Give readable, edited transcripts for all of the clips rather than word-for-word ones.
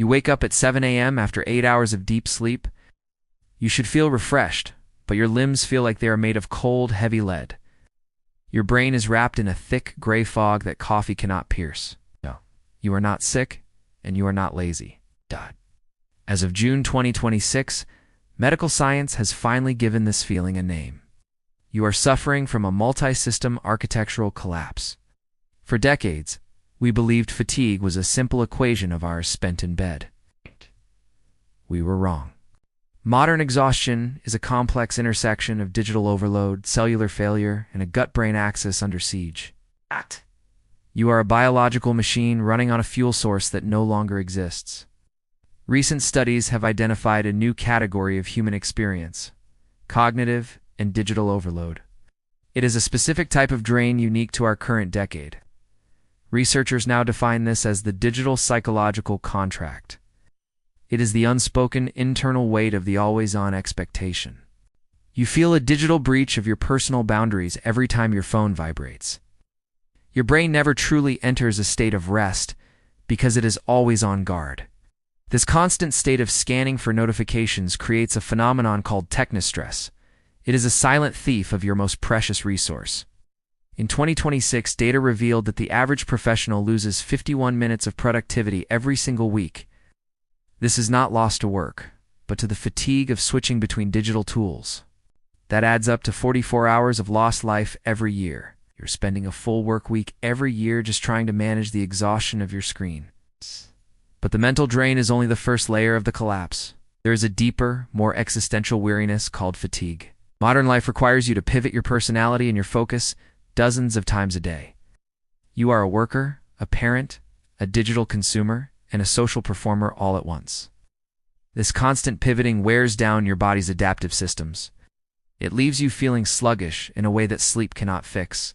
You wake up at 7 a.m. after 8 hours of deep sleep. You should feel refreshed, but your limbs feel like they are made of cold, heavy lead. Your brain is wrapped in a thick, gray fog that coffee cannot pierce. No, you are not sick, and you are not lazy. As of June 2026, medical science has finally given this feeling a name. You are suffering from a multi-system architectural collapse. For decades, we believed fatigue was a simple equation of hours spent in bed. We were wrong. Modern exhaustion is a complex intersection of digital overload, cellular failure, and a gut-brain axis under siege. You are a biological machine running on a fuel source that no longer exists. Recent studies have identified a new category of human experience: cognitive and digital overload. It is a specific type of drain unique to our current decade. Researchers now define this as the digital psychological contract. It is the unspoken internal weight of the always-on expectation. You feel a digital breach of your personal boundaries every time your phone vibrates. Your brain never truly enters a state of rest because it is always on guard. This constant state of scanning for notifications creates a phenomenon called technostress. It is a silent thief of your most precious resource. In 2026, data revealed that the average professional loses 51 minutes of productivity every single week. This is not lost to work, but to the fatigue of switching between digital tools. That adds up to 44 hours of lost life every year. You're spending a full work week every year just trying to manage the exhaustion of your screen. But the mental drain is only the first layer of the collapse. There is a deeper, more existential weariness called fatigue. Modern life requires you to pivot your personality and your focus dozens of times a day. You are a worker, a parent, a digital consumer, and a social performer all at once. This constant pivoting wears down your body's adaptive systems. It leaves you feeling sluggish in a way that sleep cannot fix.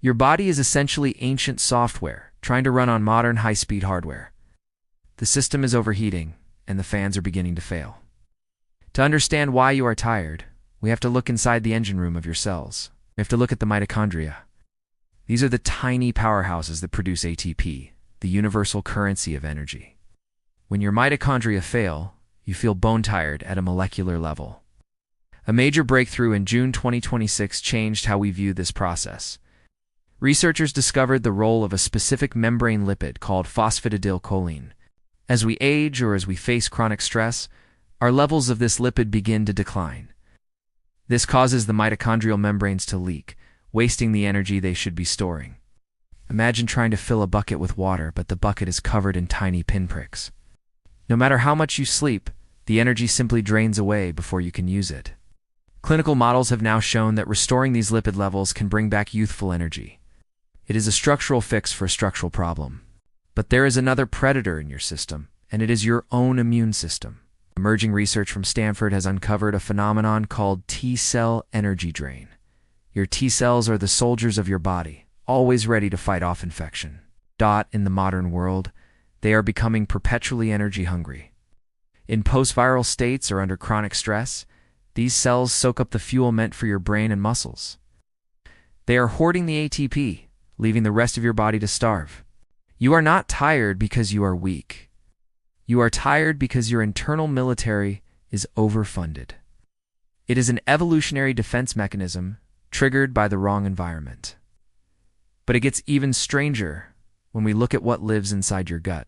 Your body is essentially ancient software, trying to run on modern high-speed hardware. The system is overheating, and the fans are beginning to fail. To understand why you are tired, we have to look inside the engine room of your cells. We have to look at the mitochondria. These are the tiny powerhouses that produce ATP, the universal currency of energy. When your mitochondria fail, you feel bone-tired at a molecular level. A major breakthrough in June 2026 changed how we view this process. Researchers discovered the role of a specific membrane lipid called phosphatidylcholine. As we age or as we face chronic stress, our levels of this lipid begin to decline. This causes the mitochondrial membranes to leak, wasting the energy they should be storing. Imagine trying to fill a bucket with water, but the bucket is covered in tiny pinpricks. No matter how much you sleep, the energy simply drains away before you can use it. Clinical models have now shown that restoring these lipid levels can bring back youthful energy. It is a structural fix for a structural problem. But there is another predator in your system, and it is your own immune system. Emerging research from Stanford has uncovered a phenomenon called T-cell energy drain. Your T-cells are the soldiers of your body, always ready to fight off infection. In the modern world, they are becoming perpetually energy hungry. In post-viral states or under chronic stress, these cells soak up the fuel meant for your brain and muscles. They are hoarding the ATP, leaving the rest of your body to starve. You are not tired because you are weak. You are tired because your internal military is overfunded. It is an evolutionary defense mechanism triggered by the wrong environment. But it gets even stranger when we look at what lives inside your gut.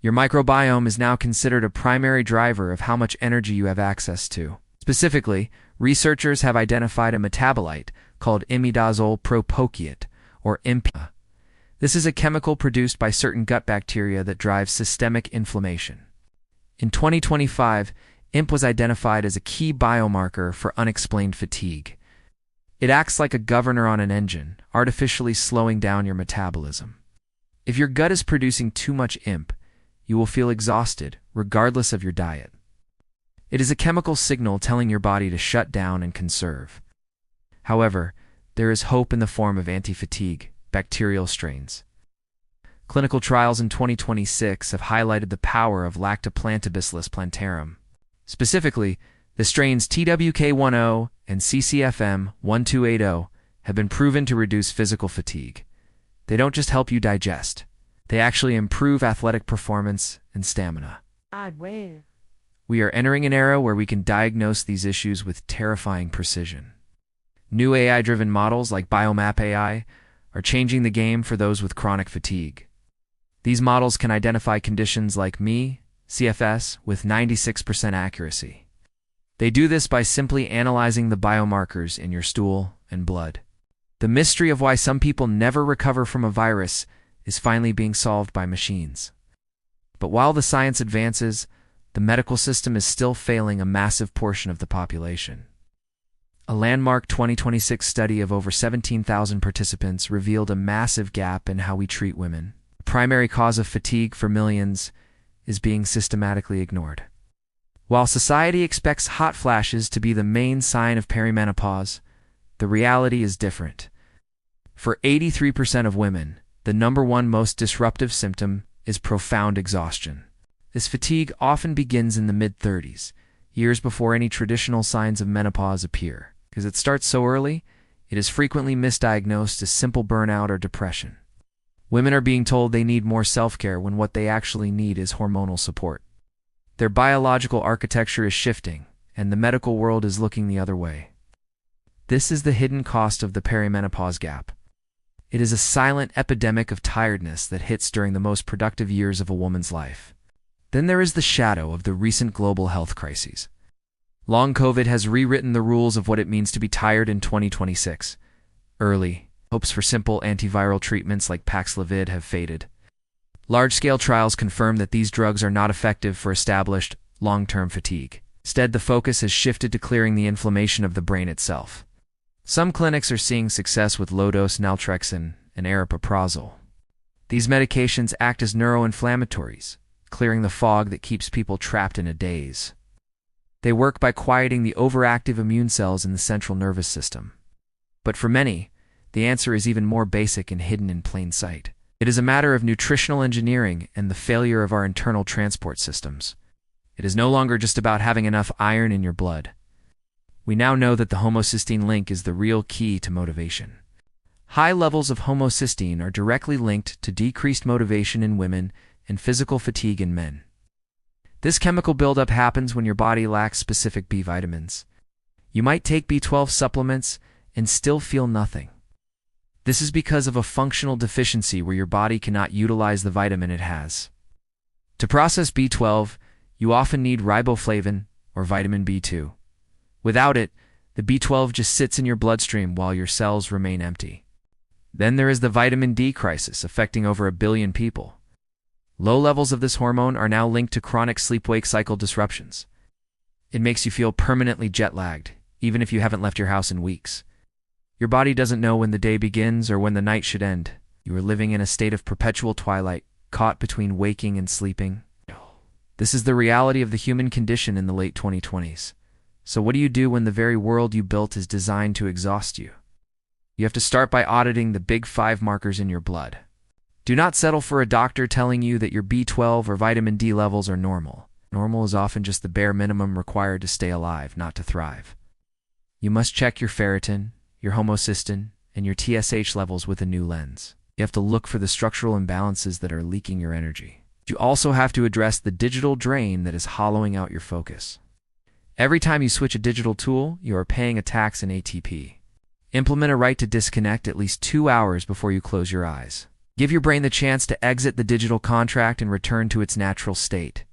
Your microbiome is now considered a primary driver of how much energy you have access to. Specifically, researchers have identified a metabolite called imidazole propochiate, or IMP. This is a chemical produced by certain gut bacteria that drives systemic inflammation. In 2025, IMP was identified as a key biomarker for unexplained fatigue. It acts like a governor on an engine, artificially slowing down your metabolism. If your gut is producing too much IMP, you will feel exhausted, regardless of your diet. It is a chemical signal telling your body to shut down and conserve. However, there is hope in the form of anti-fatigue bacterial strains. Clinical trials in 2026 have highlighted the power of Lactoplantibacillus plantarum. Specifically, the strains TWK10 and CCFM1280 have been proven to reduce physical fatigue. They don't just help you digest, They actually improve athletic performance and stamina. We are entering an era where we can diagnose these issues with terrifying precision. New AI-driven models like Biomap AI are changing the game for those with chronic fatigue. These models can identify conditions like ME, CFS, with 96% accuracy. They do this by simply analyzing the biomarkers in your stool and blood. The mystery of why some people never recover from a virus is finally being solved by machines. But while the science advances, the medical system is still failing a massive portion of the population. A landmark 2026 study of over 17,000 participants revealed a massive gap in how we treat women. The primary cause of fatigue for millions is being systematically ignored. While society expects hot flashes to be the main sign of perimenopause, the reality is different. For 83% of women, the number one most disruptive symptom is profound exhaustion. This fatigue often begins in the mid-30s, years before any traditional signs of menopause appear. Because it starts so early, it is frequently misdiagnosed as simple burnout or depression. Women are being told they need more self-care when what they actually need is hormonal support. Their biological architecture is shifting, and the medical world is looking the other way. This is the hidden cost of the perimenopause gap. It is a silent epidemic of tiredness that hits during the most productive years of a woman's life. Then there is the shadow of the recent global health crises. Long COVID has rewritten the rules of what it means to be tired in 2026. Early hopes for simple antiviral treatments like Paxlovid have faded. Large-scale trials confirm that these drugs are not effective for established, long-term fatigue. Instead, the focus has shifted to clearing the inflammation of the brain itself. Some clinics are seeing success with low-dose naltrexone and aripiprazole. These medications act as neuroinflammatories, clearing the fog that keeps people trapped in a daze. They work by quieting the overactive immune cells in the central nervous system. But for many, the answer is even more basic and hidden in plain sight. It is a matter of nutritional engineering and the failure of our internal transport systems. It is no longer just about having enough iron in your blood. We now know that the homocysteine link is the real key to motivation. High levels of homocysteine are directly linked to decreased motivation in women and physical fatigue in men. This chemical buildup happens when your body lacks specific B vitamins. You might take B12 supplements and still feel nothing. This is because of a functional deficiency where your body cannot utilize the vitamin it has. To process B12, you often need riboflavin or vitamin B2. Without it, the B12 just sits in your bloodstream while your cells remain empty. Then there is the vitamin D crisis affecting over 1 billion people. Low levels of this hormone are now linked to chronic sleep-wake cycle disruptions. It makes you feel permanently jet-lagged, even if you haven't left your house in weeks. Your body doesn't know when the day begins or when the night should end. You are living in a state of perpetual twilight, caught between waking and sleeping. This is the reality of the human condition in the late 2020s. So what do you do when the very world you built is designed to exhaust you? You have to start by auditing the big 5 markers in your blood. Do not settle for a doctor telling you that your B12 or vitamin D levels are normal. Normal is often just the bare minimum required to stay alive, not to thrive. You must check your ferritin, your homocysteine, and your TSH levels with a new lens. You have to look for the structural imbalances that are leaking your energy. You also have to address the digital drain that is hollowing out your focus. Every time you switch a digital tool, you are paying a tax in ATP. Implement a right to disconnect at least 2 hours before you close your eyes. Give your brain the chance to exit the digital contract and return to its natural state.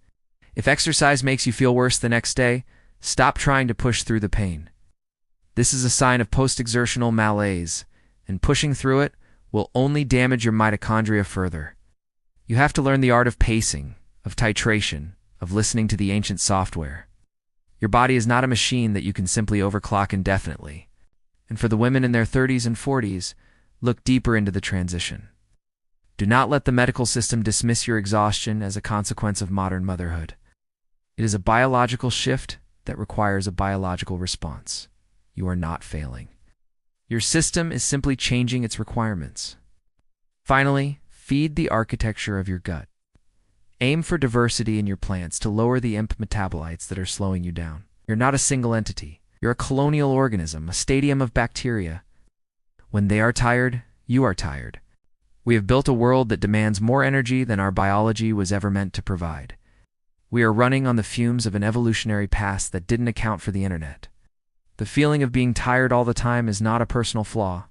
If exercise makes you feel worse the next day, stop trying to push through the pain. This is a sign of post-exertional malaise, and pushing through it will only damage your mitochondria further. You have to learn the art of pacing, of titration, of listening to the ancient software. Your body is not a machine that you can simply overclock indefinitely. And for the women in their 30s and 40s, look deeper into the transition. Do not let the medical system dismiss your exhaustion as a consequence of modern motherhood. It is a biological shift that requires a biological response. You are not failing. Your system is simply changing its requirements. Finally, feed the architecture of your gut. Aim for diversity in your plants to lower the imp metabolites that are slowing you down. You're not a single entity. You're a colonial organism, a stadium of bacteria. When they are tired, you are tired. We have built a world that demands more energy than our biology was ever meant to provide. We are running on the fumes of an evolutionary past that didn't account for the internet. The feeling of being tired all the time is not a personal flaw.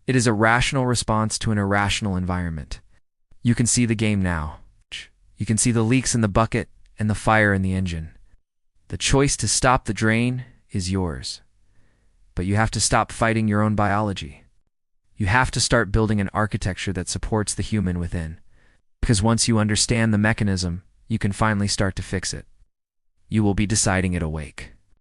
It is a rational response to an irrational environment. You can see the game now. You can see the leaks in the bucket and the fire in the engine. The choice to stop the drain is yours. But you have to stop fighting your own biology. You have to start building an architecture that supports the human within. Because once you understand the mechanism, you can finally start to fix it. You will be deciding it awake.